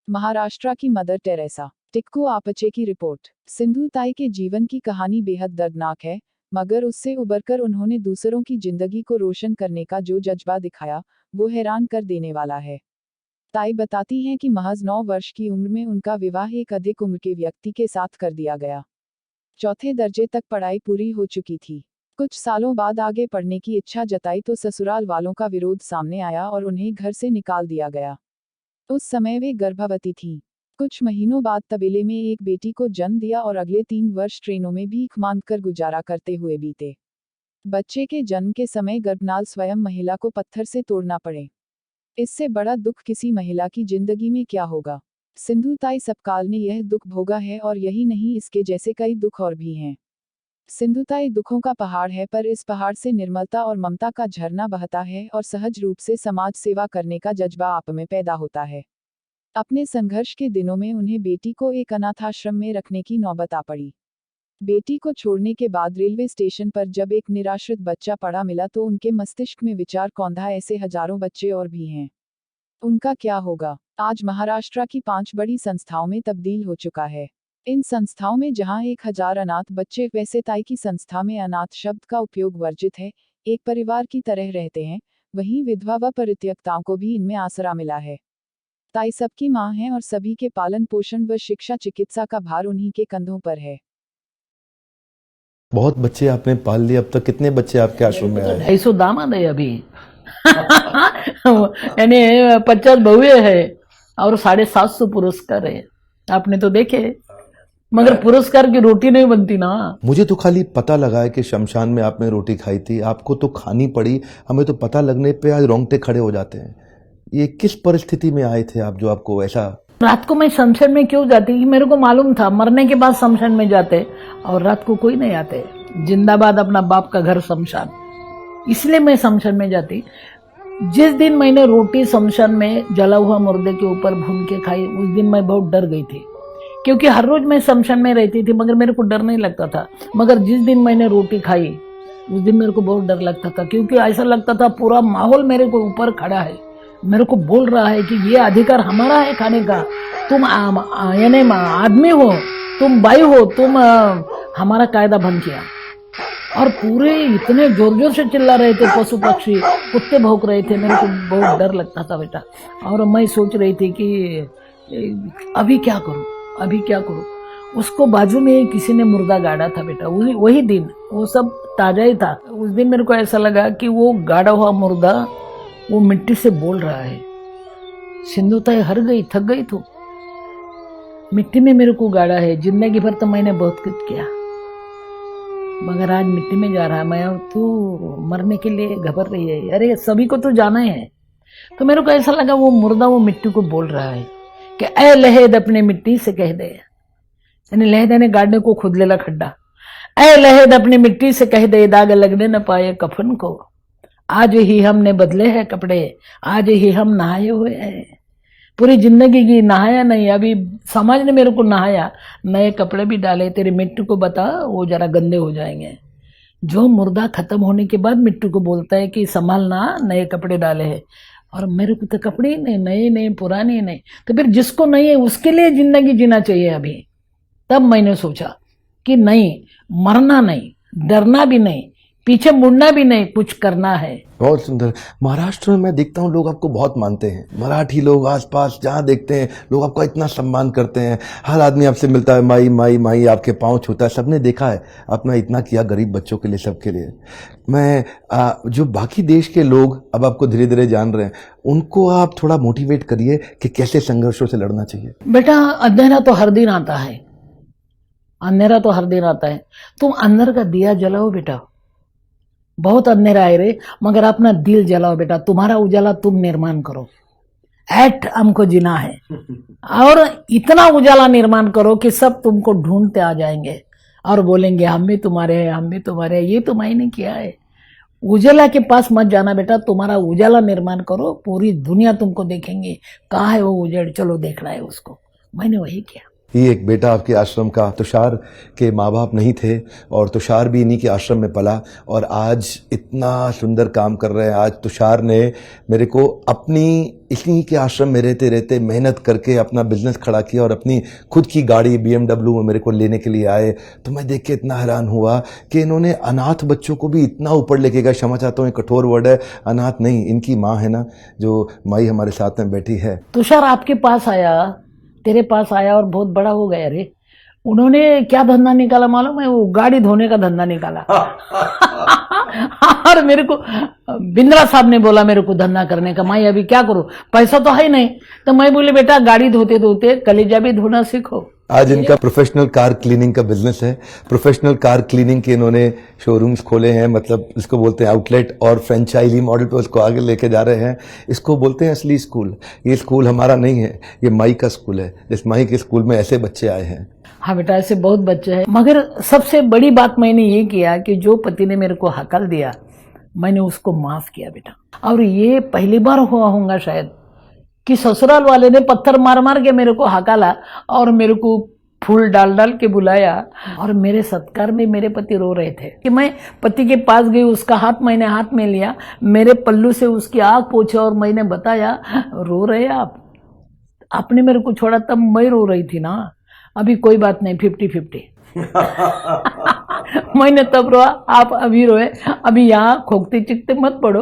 महाराष्ट्र की mother Teresa Tikku आपचे की report. Sindhu ताई के जीवन की कहानी बेहद दर्दनाक है, मगर उससे उबरकर उन्होंने दूसरों की जिंदगी को रोशन करने का जो जज्बा दिखाया, वो हैरान कर देने वाला है। ताई बताती हैं कि महज 9 वर्ष की उम्र में उनका विवाह एक अधिक उम्र के व्यक्ति के साथ कर दिया गया। चौथे दर्जे तक पढ़ाई पूरी हो चुकी थी। कुछ सालों बाद आगे पढ़ने की इच्छा जताई तो ससुराल वालों का विरोध सामने आया और उन्हें घर से निकाल दिया गया। उस समय वे गर्भवती थीं। कुछ महीनों बाद तबेले में एक बेटी को जन्म दिया और अगले 3 वर्ष ट्रेनों में भीख मांगकर गुजारा करते हुए बीते। बच्चे के जन्म के समय गर्भनाल स्वयं महिला को पत्थर से तोड़ना पड़े। इससे बड़ा दुख किसी महिला की जिंदगी में क्या होगा। सिंधु ताई सबकाल ने यह दुख भोगा है और यही नहीं, इसके जैसे कई दुख और भी हैं। सिंधु ताई दुखों का पहाड़ है, पर इस पहाड़ से निर्मलता और ममता का झरना बहता है और सहज रूप से समाज सेवा करने का जज्बा आप में पैदा होता है। अपने संघर्ष के दिनों में उन्हें बेटी को एक अनाथाश्रम में रखने की नौबत आ पड़ी। बेटी को छोड़ने के बाद रेलवे स्टेशन पर जब एक निराश्रित बच्चा पड़ा मिला तो उनके मस्तिष्क में विचार कौंधा, ऐसे हजारों बच्चे और भी हैं, उनका क्या होगा। आज महाराष्ट्र की 5 बड़ी संस्थाओं में तब्दील हो चुका है। इन संस्थाओं में जहां 1000 अनाथ बच्चे, वैसे ताई की संस्था में अनाथ शब्द का उपयोग वर्जित है, एक परिवार की तरह रहते हैं, वहीं विधवा व परित्यक्ताओं को भी इनमें आसरा मिला है। ताई सबकी मां हैं और सभी के पालन पोषण व शिक्षा चिकित्सा का भार उन्हीं के कंधों पर है। बहुत बच्चे आपने पाल लिए, अब तक कितने बच्चे आपके आश्रम में आए? 250 दामाद है अभी। यानी 50 भव्य है और 750 पुरस्कार है। आपने तो देखे, मगर पुरस्कार की रोटी नहीं बनती ना। मुझे तो खाली पता लगा है कि शमशान में आपने रोटी खाई थी, आपको तो खानी पड़ी। हमें तो पता लगने पे आज रोंगटे खड़े हो जाते हैं। ये किस परिस्थिति में आए थे आप जो आपको ऐसा? रात को मैं शमशान में क्यों जाती, मेरे को मालूम था मरने के बाद शमशान में जाते और रात को कोई नहीं आते। जिंदाबाद अपना बाप का घर शमशान, इसलिए मैं शमशान में जाती। जिस दिन मैंने रोटी शमशान में जला हुआ मुर्दे के ऊपर भून के खाई, उस दिन मैं बहुत डर गई थी, क्योंकि हर रोज मैं शमशान में रहती थी मगर मेरे को डर नहीं लगता था। मगर जिस दिन मैंने रोटी खाई उस दिन मेरे को बहुत डर लगता था, क्योंकि ऐसा लगता था पूरा माहौल मेरे को ऊपर खड़ा है, मेरे को बोल रहा है कि ये अधिकार हमारा है खाने का। तुम यानी आदमी हो, तुम बाई हो, तुम हमारा कायदा भंग किया। और पूरे इतने जोर जोर से चिल्ला रहे थे, पशु पक्षी कुत्ते भौंक रहे थे, मेरे को बहुत डर लगता था बेटा। और मैं सोच रही थी कि अभी क्या करूं, अभी क्या करूं। उसको बाजू में किसी ने मुर्दा गाड़ा था बेटा, वही दिन, वो सब ताजा ही था। उस दिन मेरे को ऐसा लगा कि वो गाड़ा हुआ मुर्दा वो मिट्टी से बोल रहा है, सिंधु ताई हार गई, थक गई तू, मिट्टी में मेरे को गाड़ा है। जिंदगी भर तो मैंने बहुत कुछ किया, मगर आज मिट्टी में जा रहा है मैं, और तू मरने के लिए घबर रही है। अरे सभी को तो जाना है। तो मेरे को ऐसा लगा वो मुर्दा वो मिट्टी को बोल रहा है कि ऐ लहेद अपने मिट्टी से कह दे, यानी लहेद ने गाड़ने को खुद लेला खड्डा। ऐ लहेद अपनी मिट्टी से कह दे, दाग लगने न पाए कफन को, आज ही हमने बदले हैं कपड़े, आज ही हम नहाए हुए हैं। पूरी जिंदगी की नहाया नहीं, अभी समाज ने मेरे को नहाया, नए कपड़े भी डाले, तेरी मिट्टी को बता वो जरा गंदे हो जाएंगे। जो मुर्दा खत्म होने के बाद मिट्टी को बोलता है कि संभालना, नए कपड़े डाले हैं, और मेरे को तो कपड़े ही नहीं, नए नहीं, पुराने ही नहीं। तो फिर जिसको नहीं है उसके लिए जिंदगी जीना चाहिए अभी। तब मैंने सोचा कि नहीं, मरना नहीं, डरना भी नहीं, पीछे मुड़ना भी नहीं, कुछ करना है। बहुत सुंदर। महाराष्ट्र में मैं देखता हूँ लोग आपको बहुत मानते हैं। मराठी लोग आसपास जहाँ देखते हैं लोग आपका इतना सम्मान करते हैं। हर आदमी आपसे मिलता है, माई माई माई, आपके पाँव छूता है। सबने देखा है आपने इतना किया गरीब बच्चों के लिए, सबके लिए। मैं जो बाकी देश के लोग अब आपको धीरे धीरे जान रहे हैं, उनको आप थोड़ा मोटिवेट करिए कि कैसे संघर्षों से लड़ना चाहिए। बेटा अंधेरा तो हर दिन आता है, अंधेरा तो हर दिन आता है। तुम अंदर का दिया जलाओ बेटा, बहुत अंधेरा है रे, मगर अपना दिल जलाओ बेटा, तुम्हारा उजाला तुम निर्माण करो। ऐट हमको जीना है, और इतना उजाला निर्माण करो कि सब तुमको ढूंढते आ जाएंगे और बोलेंगे हम भी तुम्हारे हैं, हम भी तुम्हारे हैं। ये तो मैंने किया है। उजाला के पास मत जाना बेटा, तुम्हारा उजाला निर्माण करो, पूरी दुनिया तुमको देखेंगे कहाँ है वो उजड़, चलो देखना है उसको। मैंने वही किया। ये एक बेटा आपके आश्रम का, तुषार के माँ बाप नहीं थे और तुषार भी इन्हीं के आश्रम में पला और आज इतना सुंदर काम कर रहे हैं। आज तुषार ने मेरे को अपनी इन्हीं के आश्रम में रहते रहते मेहनत करके अपना बिजनेस खड़ा किया और अपनी खुद की गाड़ी BMW में मेरे को लेने के लिए आए। तो मैं देख के इतना हैरान हुआ कि इन्होंने अनाथ बच्चों को भी इतना ऊपर लेके गया। क्षमा चाहता हूँ, कठोर वर्ड है, अनाथ नहीं, इनकी माँ है ना जो माई हमारे साथ में बैठी है। तुषार आपके पास आया, तेरे पास आया और बहुत बड़ा हो गया रे। उन्होंने क्या धंधा निकाला मालूम है? वो गाड़ी धोने का धंधा निकाला। और मेरे को बिंद्रा साहब ने बोला मेरे को धंधा करने का। मैं अभी क्या करूं, पैसा तो है नहीं। तो मैं बोले बेटा गाड़ी धोते धोते कलेजा भी धोना सीखो। आज इनका प्रोफेशनल कार क्लीनिंग का बिजनेस है। प्रोफेशनल कार क्लीनिंग के इन्होंने शोरूम्स खोले हैं, मतलब इसको बोलते हैं आउटलेट, और फ्रेंचाइजी मॉडल पे उसको आगे लेके जा रहे हैं। इसको बोलते हैं असली स्कूल। ये स्कूल हमारा नहीं है, ये माई का स्कूल है। इस माई के स्कूल में ऐसे बच्चे आए हैं। हाँ बेटा, ऐसे बहुत बच्चे हैं। मगर सबसे बड़ी बात मैंने ये किया कि जो पति ने मेरे को हकल दिया मैंने उसको माफ किया बेटा। और ये पहली बार हुआ होगा शायद कि ससुराल वाले ने पत्थर मार मार के मेरे को हकाला और मेरे को फूल डाल डाल के बुलाया। और मेरे सत्कार में मेरे पति रो रहे थे कि मैं पति के पास गई, उसका हाथ मैंने हाथ में लिया, मेरे पल्लू से उसकी आँख पोंछी और मैंने बताया रो रहे आप, आपने मेरे को छोड़ा तब मैं रो रही थी ना। अभी कोई बात नहीं, 50-50। मैंने तब रोआ, आप अभी रोए। अभी यहाँ खोखते चिकते मत पड़ो।